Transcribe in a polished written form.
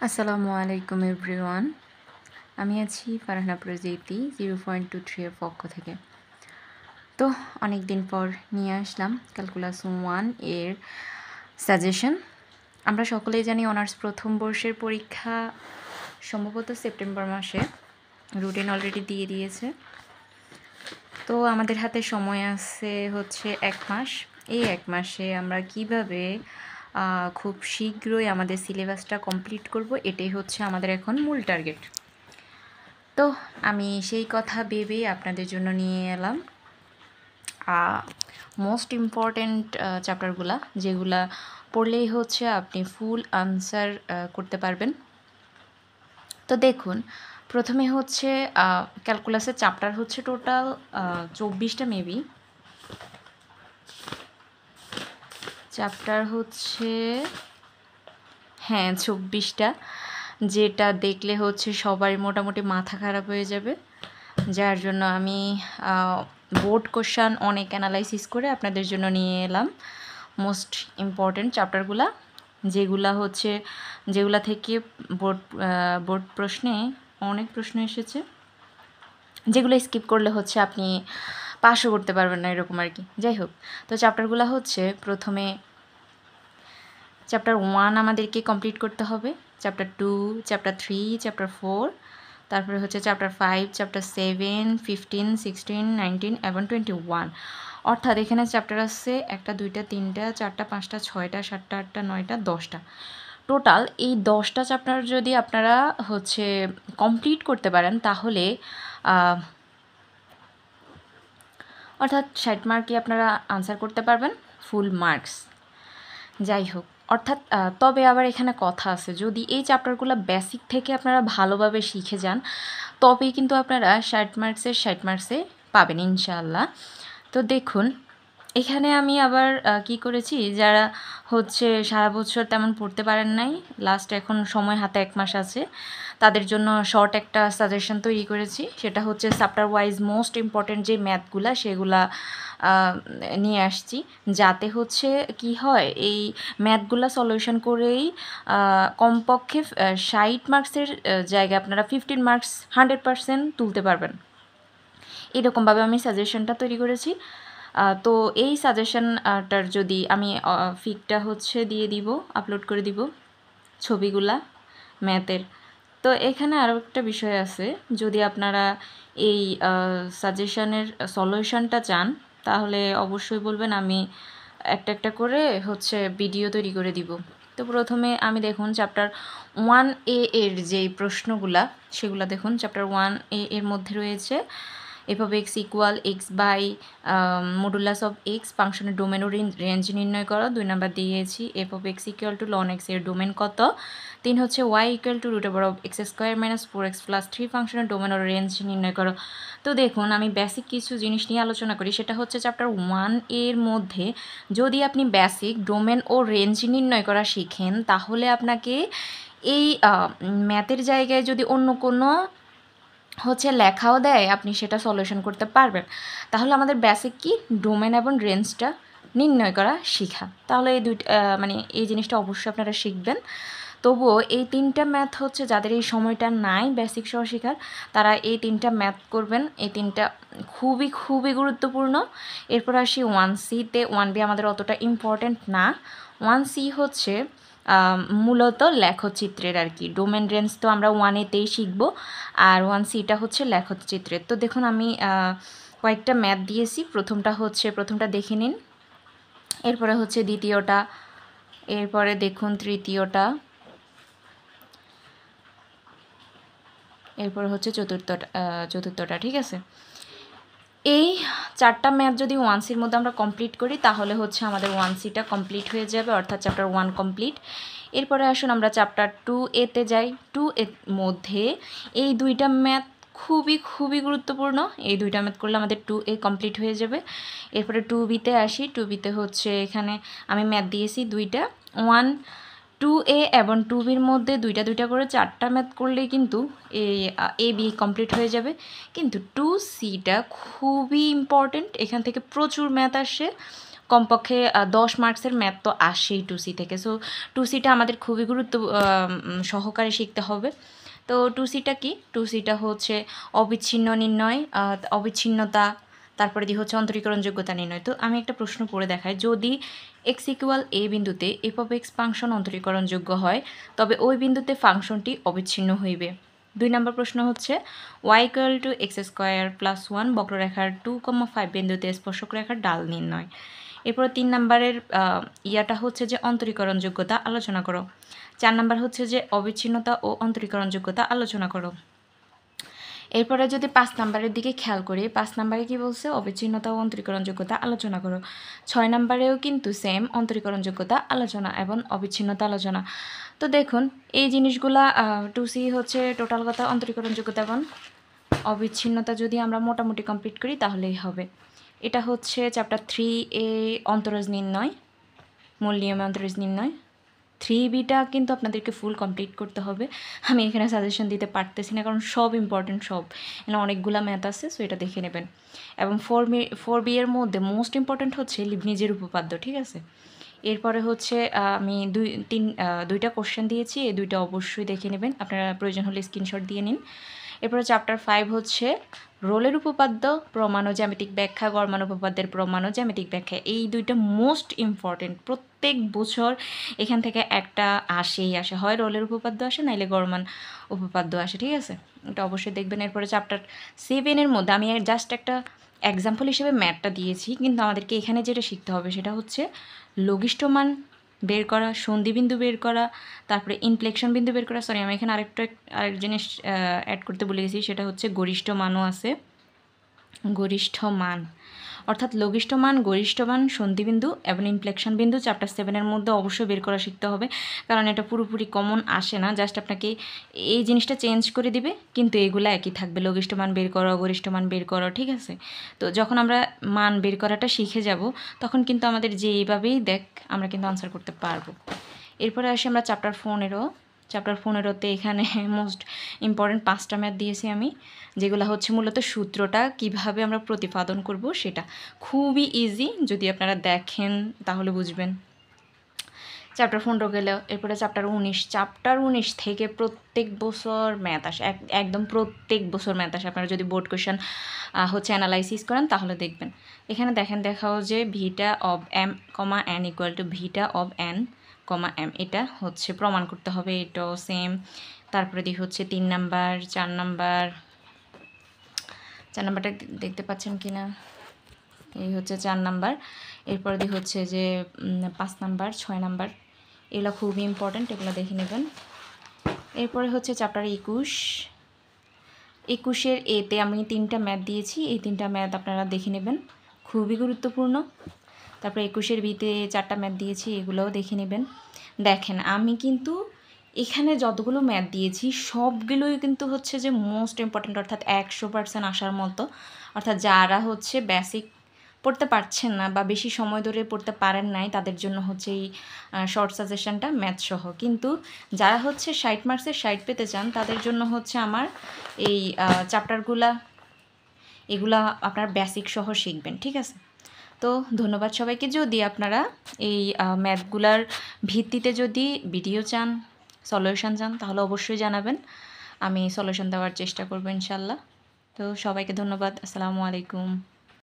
আসসালামু আলাইকুম এভরিওয়ান। আমি আছি ফারহানা প্রজাতি 0.23 এর পক্ষ থেকে। তো অনেক দিন পর নিয়ে আসলাম ক্যালকুলাস 1 এর সাজেশন। আমরা সকলেই জানি অনার্স প্রথম বর্ষের পরীক্ষা সম্ভবত সেপ্টেম্বর মাসে, রুটিন অলরেডি দিয়ে দিয়েছে। তো আমাদের হাতে সময় আছে হচ্ছে 1 মাস। এই 1 মাসে আমরা কিভাবে খুব শীঘ্রই আমাদের সিলেবাসটা কমপ্লিট করব, এটাই হচ্ছে আমাদের এখন মূল টার্গেট। তো আমি সেই কথা ভেবেই আপনাদের জন্য নিয়ে এলাম মোস্ট ইম্পর্ট্যান্ট চ্যাপ্টারগুলা, যেগুলা পড়লেই হচ্ছে আপনি ফুল আনসার করতে পারবেন। তো দেখুন, প্রথমে হচ্ছে ক্যালকুলাসের চ্যাপ্টার হচ্ছে টোটাল 24টা মেবি। চ্যাপ্টার হচ্ছে 24টা, যেটা দেখলে হচ্ছে সবারই মোটামুটি মাথা খারাপ হয়ে যাবে। যার জন্য আমি বোর্ড কোশ্চান অনেক অ্যানালাইসিস করে আপনাদের জন্য নিয়ে এলাম মোস্ট ইম্পর্ট্যান্ট চ্যাপ্টারগুলা, যেগুলা থেকে বোর্ড প্রশ্নে অনেক প্রশ্ন এসেছে, যেগুলো স্কিপ করলে হচ্ছে আপনি পাসও করতে পারবেন না, এরকম আর কি। যাই হোক, তো চ্যাপ্টারগুলো হচ্ছে প্রথমে চ্যাপ্টার 1 আমাদেরকে কমপ্লিট করতে হবে, চ্যাপ্টার 2, চ্যাপ্টার 3, চ্যাপ্টার 4, তারপরে হচ্ছে চ্যাপ্টার 5, চ্যাপ্টার 7, 15, 16, 19 এবং 21। অর্থাৎ এখানে চ্যাপ্টার আছে 1টা 2টা 3টা 4টা 5টা 6টা 7টা 8টা 9টা 10টা। টোটাল এই 10টা চ্যাপ্টার যদি আপনারা হচ্ছে কমপ্লিট করতে পারেন, তাহলে অর্থাৎ 60 মার্কই আপনারা আনসার করতে পারবেন, ফুল মার্কস। যাই হোক, অর্থাৎ তবে আবার এখানে কথা আছে, যদি এই চ্যাপ্টারগুলো বেসিক থেকে আপনারা ভালোভাবে শিখে যান, তবেই কিন্তু আপনারা 60 মার্কসে পাবেন ইনশাআল্লাহ। তো দেখুন, এখানে আমি আবার কি করেছি, যারা হচ্ছে সারা বছর তেমন পড়তে পারেন নাই, লাস্ট এখন সময় হাতে 1 মাস আছে, তাদের জন্য শর্ট একটা সাজেশন তৈরি করেছি। সেটা হচ্ছে চ্যাপ্টার ওয়াইজ মোস্ট ইম্পর্ট্যান্ট যে ম্যাথগুলা, সেগুলা নিয়ে আসছি, যাতে হচ্ছে কি হয়, এই ম্যাথগুলা সলিউশন করেই কমপক্ষে 60 মার্কসের জায়গায় আপনারা 15 মার্কস 100% তুলতে পারবেন। এরকমভাবে আমি সাজেশনটা তৈরি করেছি। তো এই সাজেশনটার যদি আমি ফিকটা হচ্ছে দিয়ে দিব, আপলোড করে দিব ছবিগুলা ম্যাথের। তো এখানে আরও একটা বিষয় আছে, যদি আপনারা এই সাজেশনের সলিউশনটা চান, তাহলে অবশ্যই বলবেন, আমি একটা একটা করে হচ্ছে ভিডিও তৈরি করে দিব। তো প্রথমে আমি দেখুন চ্যাপ্টার 1A এর যেই প্রশ্নগুলা, সেগুলো দেখুন। চ্যাপ্টার 1A এর মধ্যে রয়েছে f of x equal x by modulus of x, ফাংশনের ডোমেন ও রেঞ্জ নির্ণয় করো। 2 নাম্বার দিয়েছি f of x equal to ln x এর ডোমেন কত। 3 হচ্ছে y equal to root over of x square minus 4x plus 3, ফাংশনের domain ও রেঞ্জ নির্ণয় করো। তো দেখুন, আমি বেসিক কিছু জিনিস নিয়ে আলোচনা করি। সেটা হচ্ছে চ্যাপ্টার 1 এর মধ্যে যদি আপনি বেসিক ডোমেন ও রেঞ্জ নির্ণয় করা শিখেন, তাহলে আপনাকে এই ম্যাথের জায়গায় যদি অন্য কোনো হচ্ছে লেখাও দেয়, আপনি সেটা সলিউশন করতে পারবেন। তাহলে আমাদের বেসিক কি, ডোমেন এবং রেঞ্জটা নির্ণয় করা শেখা। তাহলে এই দুইটা মানে এই জিনিসটা অবশ্যই আপনারা শিখবেন। তবুও এই 3টা ম্যাথ হচ্ছে, যাদের এই সময়টা নাই বেসিক সহ শেখার, তারা এই 3টা ম্যাথ করবেন। এই 3টা খুবই খুবই গুরুত্বপূর্ণ। এরপর আসি 1C-তে। 1B আমাদের অতটা ইম্পর্ট্যান্ট না। 1C হচ্ছে মূলত লেখচিত্রের আর কি। ডোমেন রেঞ্জ তো আমরা 1A-তেই শিখবো, আর 1C-টা হচ্ছে লেখচিত্রের। তো দেখুন, আমি কয়েকটা ম্যাথ দিয়েছি। প্রথমটা দেখে নিন, এরপরে হচ্ছে দ্বিতীয়টা, এরপরে দেখুন তৃতীয়টা, এরপরে হচ্ছে চতুর্থটা। ঠিক আছে, এই 4টা ম্যাথ যদি 1C-র মধ্যে আমরা কমপ্লিট করি, তাহলে হচ্ছে আমাদের 1C-টা কমপ্লিট হয়ে যাবে, অর্থাৎ চ্যাপ্টার 1 কমপ্লিট। এরপরে আসুন আমরা চ্যাপ্টার 2A-তে যাই। 2A-র মধ্যে এই 2টা ম্যাথ খুবই খুবই গুরুত্বপূর্ণ। এই 2টা ম্যাথ করলে আমাদের 2A কমপ্লিট হয়ে যাবে। এরপরে 2B-তে আসি। 2B-তে হচ্ছে এখানে আমি ম্যাথ দিয়েছি 2টা। 2A এবং 2Bর মধ্যে 2টা করে 4টা ম্যাথ করলেই কিন্তু এই AB কমপ্লিট হয়ে যাবে। কিন্তু 2C-টা খুবই ইম্পর্টেন্ট, এখান থেকে প্রচুর ম্যাথ আসে, কমপক্ষে 10 মার্কসের ম্যাথ তো আসেই 2C থেকে। সো 2Cটা আমাদের খুবই সহকারে শিখতে হবে। তো 2Cটা কি? 2Cটা হচ্ছে অবিচ্ছিন্ন নির্ণয়, অবিচ্ছিন্নতা, তারপরে হচ্ছে অন্তরীকরণ যোগ্যতা নির্ণয়। তো আমি একটা প্রশ্ন করে দেখাই, যদি x ইকুয়াল a বিন্দুতে f অফ x ফাংশন অন্তরীকরণযোগ্য হয়, তবে ওই বিন্দুতে ফাংশনটি অবিচ্ছিন্ন হইবে। 2 নম্বর প্রশ্ন হচ্ছে y equal two x square plus 1 বক্ররেখার 2,5 বিন্দুতে স্পর্শক রেখার ডাল নির্ণয়। এরপর 3 নম্বরের ইয়াটা হচ্ছে যে অন্তরীকরণ যোগ্যতা আলোচনা করো। 4 নম্বর হচ্ছে যে অবিচ্ছিন্নতা ও অন্তরীকরণ যোগ্যতা আলোচনা করো। এরপরে যদি 5 নম্বরের দিকে খেয়াল করি, 5 নম্বরে কি বলছে? অবিচ্ছিন্নতা ও অন্তরীকরণ যোগ্যতা আলোচনা করো। 6 নম্বরেও কিন্তু সেম অন্তরীকরণ যোগ্যতা আলোচনা এবং অবিচ্ছিন্নতা আলোচনা। তো দেখুন এই জিনিসগুলা 2C হচ্ছে টোটাল কথা অন্তরীকরণ যোগ্যতা এবং অবিচ্ছিন্নতা যদি আমরা মোটামুটি কমপ্লিট করি তাহলেই হবে। এটা হচ্ছে চ্যাপ্টার 3A অন্তরজ নির্ণয়, মূল নিয়মে অন্তরজ নির্ণয়। 3Bটা কিন্তু আপনাদেরকে ফুল কমপ্লিট করতে হবে। আমি এখানে সাজেশন দিতে পারতেছি না, কারণ সব ইম্পর্টেন্ট, সব এখানে অনেকগুলা ম্যাথ আছে, সো এটা দেখে নেবেন। এবং 4B এর মধ্যে মোস্ট ইম্পর্টেন্ট হচ্ছে লিবনিজের উপপাদ্য, ঠিক আছে। এরপরে হচ্ছে আমি দুইটা কোশ্চেন দিয়েছি, এই দুইটা অবশ্যই দেখে নেবেন, আপনারা প্রয়োজন হলে স্ক্রিনশট দিয়ে নিন। এরপরে চ্যাপ্টার 5 হচ্ছে রোলের উপপাদ্য, প্রমাণ ও জ্যামিতিক ব্যাখ্যা, গড়মান উপপাদ্যের প্রমাণ ও জ্যামিতিক ব্যাখ্যা। এই দুইটা মোস্ট ইম্পর্টেন্ট, প্রত্যেক বছর এখান থেকে একটা আসে, হয় রোলের উপপাদ্য আসে, নাইলে গড়মান উপপাদ্য আসে, ঠিক আছে। এটা অবশ্যই দেখবেন। এরপরে চ্যাপ্টার 7-এর মধ্যে আমি জাস্ট একটা এক্সাম্পল হিসেবে ম্যাথটা দিয়েছি, কিন্তু আমাদেরকে এখানে যেটা শিখতে হবে সেটা হচ্ছে লঘিষ্ঠ মান বের করা, সন্ধিবিন্দু বের করা, তারপরে ইনফ্লেকশন বিন্দু বের করা। সরি, আমি এখানে আরেক জিনিস অ্যাড করতে ভুলে গেছি, সেটা হচ্ছে গরিষ্ঠ মানও আছে। গরিষ্ঠ মান অর্থাৎ লঘিষ্ঠ মান, গরিষ্ঠ মান, সন্ধিবিন্দু এবং ইনফ্লেকশন বিন্দু চ্যাপ্টার 7-এর মধ্যে অবশ্যই বের করা শিখতে হবে, কারণ এটা পুরোপুরি কমন আসে না। জাস্ট আপনাকে এই জিনিসটা চেঞ্জ করে দিবে, কিন্তু এগুলো একই থাকবে। লঘিষ্ঠ মান বের করো, গরিষ্ঠ মান বের করো, ঠিক আছে। তো যখন আমরা মান বের করাটা শিখে যাব, তখন কিন্তু আমাদের যেইভাবেই আমরা কিন্তু আনসার করতে পারবো। এরপরে আসি আমরা চ্যাপ্টার 15। চ্যাপ্টার 15-তে এখানে মোস্ট ইম্পর্টেন্ট 5টা ম্যাথ দিয়েছি আমি, যেগুলো হচ্ছে মূলত সূত্রটা কিভাবে আমরা প্রতিপাদন করব সেটা খুবই ইজি, যদি আপনারা দেখেন তাহলে বুঝবেন। চ্যাপ্টার 15 গেলে এরপরে চ্যাপ্টার 19। চ্যাপ্টার 19 থেকে প্রত্যেক বছর ম্যাথ আসে, একদম প্রত্যেক বছর ম্যাথ আসে। আপনারা যদি বোর্ড কোয়েশ্চেন হচ্ছে অ্যানালাইসিস করেন তাহলে দেখবেন। এখানে দেখাও যে beta of M comma N equal to beta of N comma M, এটা হচ্ছে প্রমাণ করতে হবে, এটাও সেম। তারপরে হচ্ছে 3 নাম্বার, 4 নাম্বারটা দেখতে পাচ্ছেন কি না, এই হচ্ছে 4 নাম্বার। এরপরে হচ্ছে যে 5 নাম্বার, 6 নাম্বার, এগুলো খুবই ইম্পর্ট্যান্ট, এগুলো দেখে নেবেন। এরপরে হচ্ছে চ্যাপ্টার 21-এর এতে আমি 3টা ম্যাথ দিয়েছি, এই 3টা ম্যাথ আপনারা দেখে নেবেন, খুবই গুরুত্বপূর্ণ। তারপরে 21-এর বিতে 4টা ম্যাথ দিয়েছি, এগুলোও দেখে নেবেন। দেখেন আমি কিন্তু এখানে যতগুলো ম্যাথ দিয়েছি সবগুলোই কিন্তু হচ্ছে যে মোস্ট ইম্পর্ট্যান্ট, অর্থাৎ 100% আসার মতো। অর্থাৎ যারা হচ্ছে বেসিক পড়তে পারছেন না বা বেশি সময় ধরে পড়তে পারেন নাই, তাদের জন্য হচ্ছে এই শর্ট সাজেশনটা ম্যাথ সহ। কিন্তু যারা হচ্ছে 60 মার্কসের 60 পেতে চান, তাদের জন্য হচ্ছে আমার এই চ্যাপ্টারগুলা, এগুলা আপনার বেসিক সহ শিখবেন, ঠিক আছে। তো ধন্যবাদ সবাইকে। যদি আপনারা এই ম্যাথগুলার ভিত্তিতে যদি ভিডিও চান, সলিউশন চান, তাহলে অবশ্যই জানাবেন, আমি সলিউশন দেওয়ার চেষ্টা করব ইনশাল্লাহ। তো সবাইকে ধন্যবাদ। আসসালামু আলাইকুম।